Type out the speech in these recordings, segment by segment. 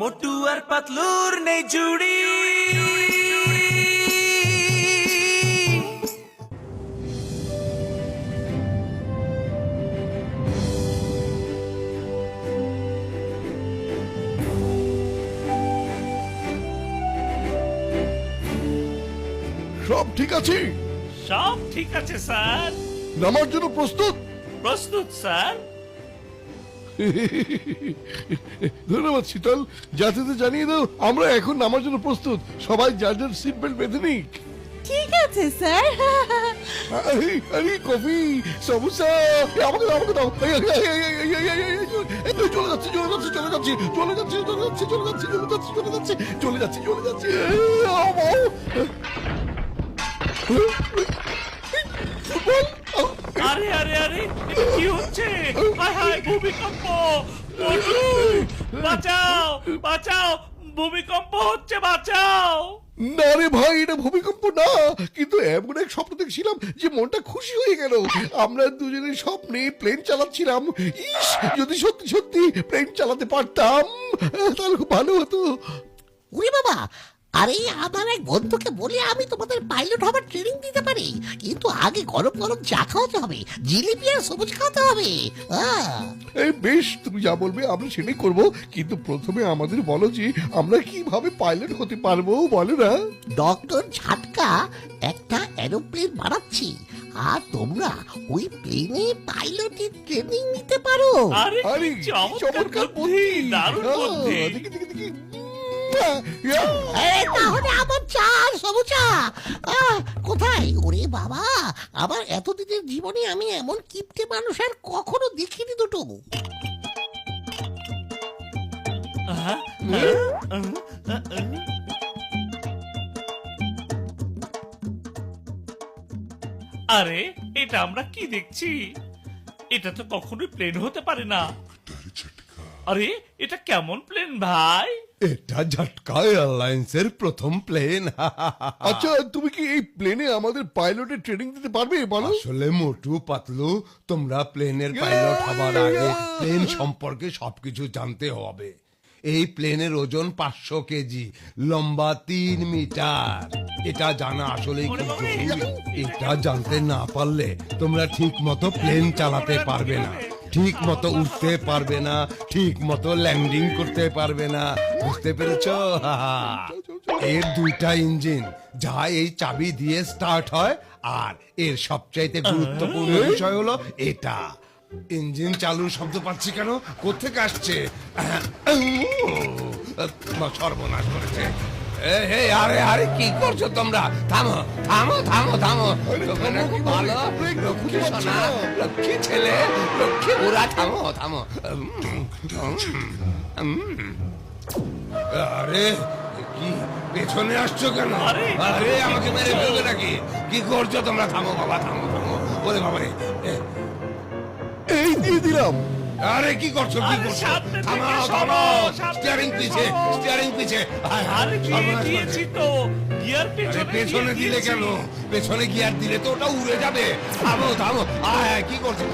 মোটু আর পাতলুর নেই জুড়ি। সব ঠিক আছে? সব ঠিক আছে স্যার। নামার জন্য প্রস্তুত? প্রস্তুত স্যার। ধন্যবাদ শীতল, যাত্রীদের জানিয়ে দাও আমরা এখন নামার জন্য প্রস্তুত। সবাই যার যার সিট বেল্ট বেঁধে নিক। ঠিক আছে স্যার। আরে কফি, সমোসা, আমাকে দাও, আমাকে দাও। চলে যাচ্ছে, চলে যাচ্ছে, চলে যাচ্ছে, চলে যাচ্ছে, চলে যাচ্ছে, চলে যাচ্ছে, চলে যাচ্ছে, চলে যাচ্ছে, চলে যাচ্ছে, চলে যাচ্ছে। আরে আরে আরে এটা কি হচ্ছে? হায় হায় ভূমিকম্প! মোটু বাঁচাও বাঁচাও, ভূমিকম্প হচ্ছে, বাঁচাও! না রে ভাই, এটা ভূমিকম্প না, কিন্তু এমন এক স্বপ্ন দেখছিলাম যে মনটা খুশি হয়ে গেল। আমরা দুজনে স্বপ্নে প্লেন চালাচ্ছিলাম। ইস, যদি সত্যি সত্যি প্লেন চালাতে পারতাম তাহলে খুব ভালো হতো। ওরে বাবা, আরে আমার এক বন্ধুকে বলে আমি তোমাদের পাইলট হবার ট্রেনিং দিতে পারি, কিন্তু আগে গরম গরম চা খাওয়াতে হবে, জিলিপি আর সবুজ খাওয়াতে হবে। এই বেশ, তুমি যা বলবে আমরা সেটাই করব, কিন্তু প্রথমে আমাদের বলো যে আমরা কিভাবে পাইলট হতে পারবো, বলো না? ডক্টর ঝাটকা একটা এরোপ্লেন বানাচ্ছি, আর তোমরা ওই প্লেনে পাইলটের ট্রেনিং নিতে পারো। আরে আরে কি চমৎকার চমৎকার বুদ্ধি, বুদ্ধি, দারুণ বুদ্ধি। দেখি দেখি দেখি। তাহলে আমার চা আর সমুচা কোথায়? ওরে বাবা, আমার এতদিনের জীবনে আমি এমন কিপটে মানুষ আর কখনো দেখিনি দুটো। আরে এটা আমরা কি দেখছি? এটা তো কখনোই প্লেন হতে পারে না। আরে এটা কেমন প্লেন ভাই? এটা ঝটকা এয়ারলাইন্সের প্রথম প্লেন। আচ্ছা, তুমি কি এই প্লেনে আমাদের পাইলটের ট্রেনিং দিতে পারবে, বলো? আসলে মোটু পাতলু, তোমরা প্লেনের পাইলট হবার আগে প্লেন সম্পর্কে সবকিছু জানতে হবে। এই প্লেনের ওজন 500 কেজি, লম্বা 3 মিটার। এটা জানা আসলে খুব জরুরি। এটা জানতে না পারলে তোমরা ঠিক মতো প্লেন চালাতে পারবে না, ঠিক মতো উঠতে পারবে না, ঠিক মতো ল্যান্ডিং করতে পারবে না। বুঝতে পেরেছ? এর 2টা ইঞ্জিন, যা এই চাবি দিয়ে স্টার্ট হয়, আর এর সবচাইতে গুরুত্বপূর্ণ বিষয় হলো এটা। ইঞ্জিন চালুর শব্দ পাচ্ছি কেন? কোত্থেকে আসছে? সর্বনাশ করেছে। আরে আরে কি করছো তোমরা? থামো থামো থামো থামো। তোমরা কি ভালো লক্ষ্মী সোনা, লক্ষ্মী ছেলে, লক্ষ্মী বুড়া, থামো থামো। আরে কি পেছনে আসছো কেন? আরে, আরে আমাকে মেরে ফেলবে নাকি? কি করছো তোমরা? থামো বাবা, থামো থামো। ওরে বাবা রে, এই দিয়ে দিলাম। আরে কি করছো, কি আরে, করছো? সামনে থেকে থামাও সরো, থামাও, সামনে স্টিয়ারিং থেকে পিছে, সরো। স্টিয়ারিং পিছে। আরে দিয়ে সর্বনাশ দিয়েছি করেছে। তো, গিয়ার আরে পেছনে পেছনে দিয়ে দিলে দিয়েছি। কেন? পেছনে গিয়ার দিলে তো ওটা উড়ে যাবে। থামো থামো। আয় কি করছো?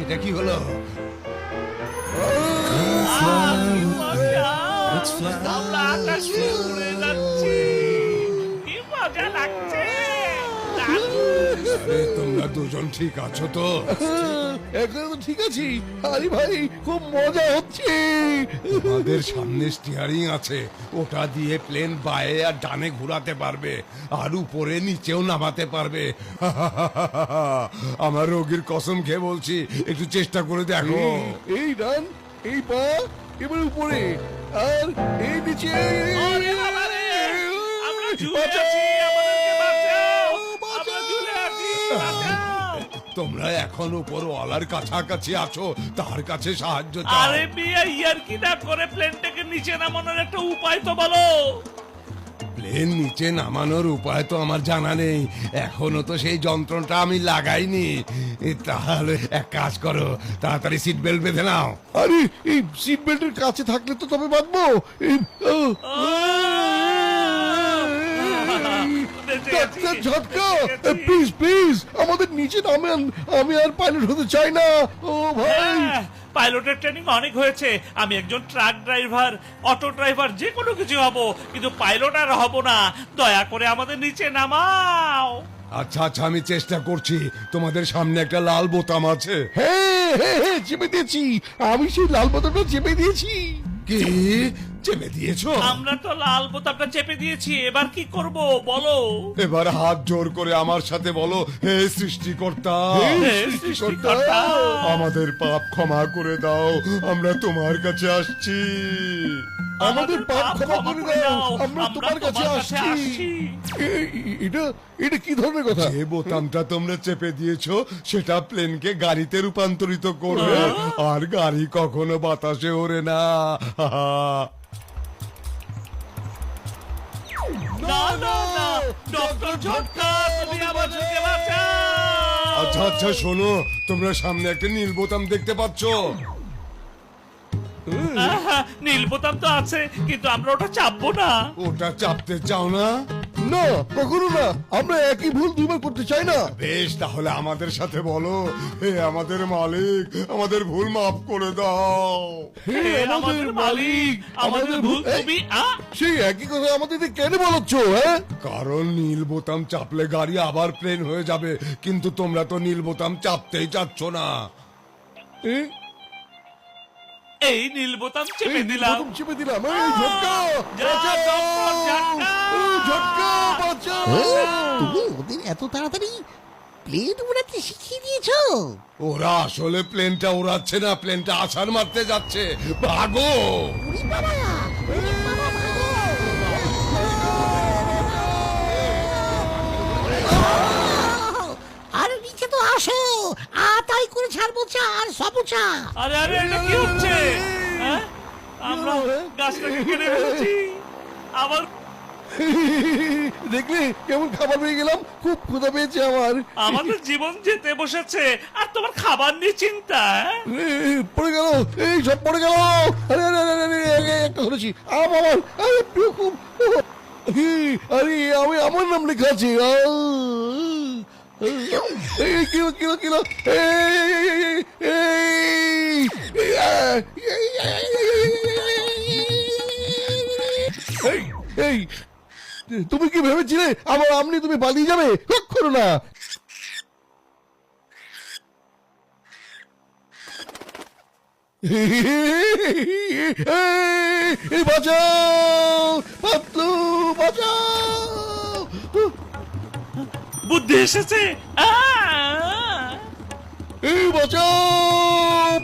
এটা কি হলো? কি মজা! আমরা আকাশে উড়ে যাচ্ছি। কি মজা লাগছে! দারুণ! আরে তোমরা দুজন ঠিক আছো তো? এখন তো ঠিক আছি। আরে ভাই, খুব মজা হচ্ছে। আমাদের সামনে স্টিয়ারিং আছে, ওটা দিয়ে প্লেন বায়ে আর ডানে ঘোরাতে পারবে, আর উপরে নিচেও নামাতে পারবে। আমার রোগীর কসম খেয়ে বলছি, একটু চেষ্টা করে দেখো। এই ডান, এই পা, এবার উপরে, আর এই নিচে। ওরে বাবা রে! আমরা ঝুলে আছি, আমাদেরকে বাঁচাও! আমরা ঝুলে আছি, বাঁচাও! তোমরা এখন উপরওয়ালার কাছাকাছি আছো, তার কাছে সাহায্য চাও। আরে মিয়া, ইয়ার্কি না করে প্লেনটাকে নিচে নামানোর একটা উপায় তো বলো। প্লেন নিচে নামানোর উপায় তো আমার জানা নেই, এখনো তো সেই যন্ত্রটা আমি লাগাইনি। তাহলে এক কাজ করো, তাড়াতাড়ি সিট বেল্ট বেঁধে নাও। আরে এই সিট বেল্টের কাছে থাকলে তো তবে বাঁধবো। বেঁচে ডাক্তার গেছি, ঝটকা, বেঁচে গেছি। প্লিজ প্লিজ আমাদের নিচে নামেন, আমি আর পাইলট হতে চাই না। ও ভাই, পাইলটের ট্রেনিং অনেক হয়েছে, আমি একজন ট্রাক ড্রাইভার, অটো ড্রাইভার, যে কোনো কিছু হব, কিন্তু পাইলট আর হব না। দয়া করে আমাদের নিচে নামাও। আচ্ছা আচ্ছা, আমি চেষ্টা করছি। তোমাদের সামনে একটা লাল বোতাম আছে। হ্যাঁ হ্যাঁ হ্যাঁ, চেপে দিয়েছি। আমি সেই লাল বোতামটা চেপে দিয়েছি। কি চেপে দিয়েছো? আমরা তো লাল বোতামটা চেপে দিয়েছি, এবার কি করব বলো? এবার হাত জোর করে আমার সাথে বলো, হে সৃষ্টিকর্তা, হে সৃষ্টিকর্তা, আমাদের পাপ ক্ষমা করে দাও, আমরা তোমার কাছে আসছি। আমাদের পাপ ক্ষমা করে দাও, আমরা তোমার কাছে আসছি। এটা এটা কি ধরনের কথা? যে বোতামটা তোমরা চেপে দিয়েছো সেটা প্লেনকে গাড়িতে রূপান্তরিত করবে, আর গাড়ি কখনো বাতাসে ওড়ে না। না না না, ডক্টর ঝটকা, তুমি আমাদেরকে বাঁচাও। আচ্ছা আচ্ছা, শোনো, তোমরা সামনে একটা নীল বোতাম দেখতে পাচ্ছ? আহা, নীল বোতাম তো আছে, কিন্তু আমরা ওটা চাপবো না। ওটা চাপতে চাও না? না, কখনো না। আমরা একই ভুল দুইবার করতে চাই না। বেশ, তাহলে আমাদের সাথে বলো, হে আমাদের মালিক, আমাদের ভুল মাফ করে দাও। হে আমাদের মালিক, আমাদের ভুল তুমি সেই একই কথা আমাদের কেন বলছো? হ্যাঁ, কারণ নীল বোতাম চাপলে গাড়ি আবার প্লেন হয়ে যাবে, কিন্তু তোমরা তো নীল বোতাম চাপতেই চাচ্ছ না। এই নীল বোতাম চেপে এই দিলাম। বোতাম চেপে দিলাম। এই ঝটকা, যা, ডক্টর ঝটকা। এই ঝটকা, বাঁচাও। তুমি ওদের এত তাড়াতাড়ি প্লেন উড়াতে শিখিয়ে দিয়েছো? ওরা আসলে প্লেনটা উড়াচ্ছে না, প্লেনটা আছাড় মারতে যাচ্ছে। ভাগো! উড়ি বাবা, উড়ি বাবা, ভাগো। আরে নিচে তো আসো, তাই করে ছাড়বো চার সবুচা। আরে আরে, এটা কি হচ্ছে? হ্যাঁ? আমরা গাছটাকে কেটে ফেলেছি। আবার দেখলে কেমন খাবার পেয়ে গেলাম? খুব ক্ষুধা পেয়েছে আমার। আমাদের জীবন যেতে বসেছে, আর তোমার খাবার নিয়ে চিন্তা? পড়ে গেল, এই সব পড়ে গেল। আরে আরে আরে আরে, একটা ধরেছি। আমার আরে প্রিয় খুব। আরে আমি আমার নাম লেখা আছে। এই কিলো কিলো কিলো। এই তুমি কি ভেবেছিলে আমার আমনি তুমি পালিয়ে যাবে? কখনো না। এই বাঁচাও, পাতলু বাঁচাও। বুদ্ধি এসেছে। এই বাঁচাও,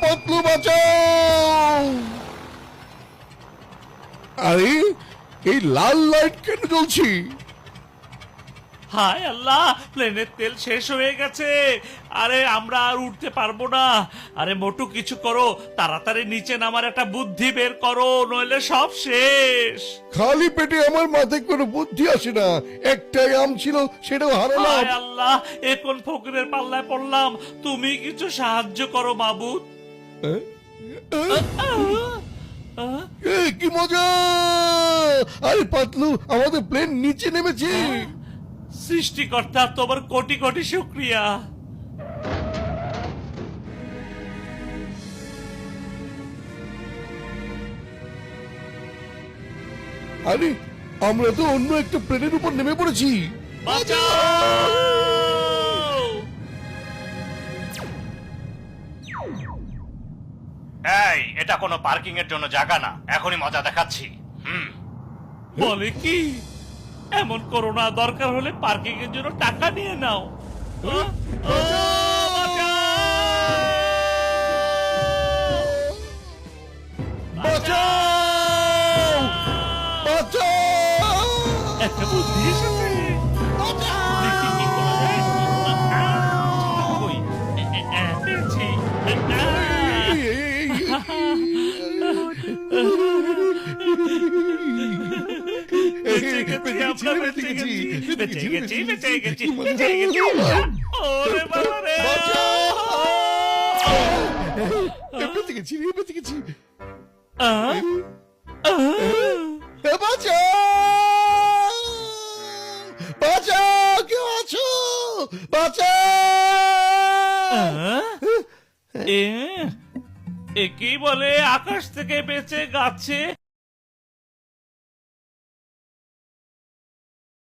পাতলু বাঁচাও। আরে এই লাল লাইট কেন জ্বলছি? হায় আল্লাহ, প্লেনের তেল শেষ হয়ে গেছে। আরে আমরা আর উঠতে পারবো না। আরে মোটু, কিছু করো, তাড়াতাড়ি নিচে নামার একটা বুদ্ধি বের করো, নইলে সব শেষ। খালি পেটে আমার মাথায় কোনো বুদ্ধি আসে না। একটাই আম ছিল, সেটাও হারালাম। হায় আল্লাহ, এ কোন ফকিরের পাল্লায় পড়লাম। তুমি কিছু সাহায্য করো মাবুদ। কি মজা! আরে পাতলু, আমাদের প্লেন নিচে নেমেছে। সৃষ্টিকর্তা, তোমার কোটি কোটি শুকরিয়া। আরে আমরা তো অন্য একটা প্লেনের উপর নেমে পড়েছি। বাঁচাও! এই, এটা কোনো পার্কিং এর জন্য জায়গা না, এখনই মজা দেখাচ্ছি। বলে কি? এমন করো না, দরকার হলে পার্কিং এর জন্য টাকা নিয়ে নাও। বাঁচাও, বাঁচাও। একটা বুদ্ধি এসেছে। দেখি কি করা যায়। কই? পেয়েছি। বেঁচে গেছি আমরা, বেঁচে গেছি, বেঁচে গেছি, বেঁচে গেছি, বেঁচে গেছি। ওরে বাবা রে! বেঁচে গেছি, বেঁচে গেছি। আহ? বাঁচাও, বাঁচাও, কেউ আছো? বাঁচাও। এ একেই বলে আকাশ থেকে বেঁচে গাছে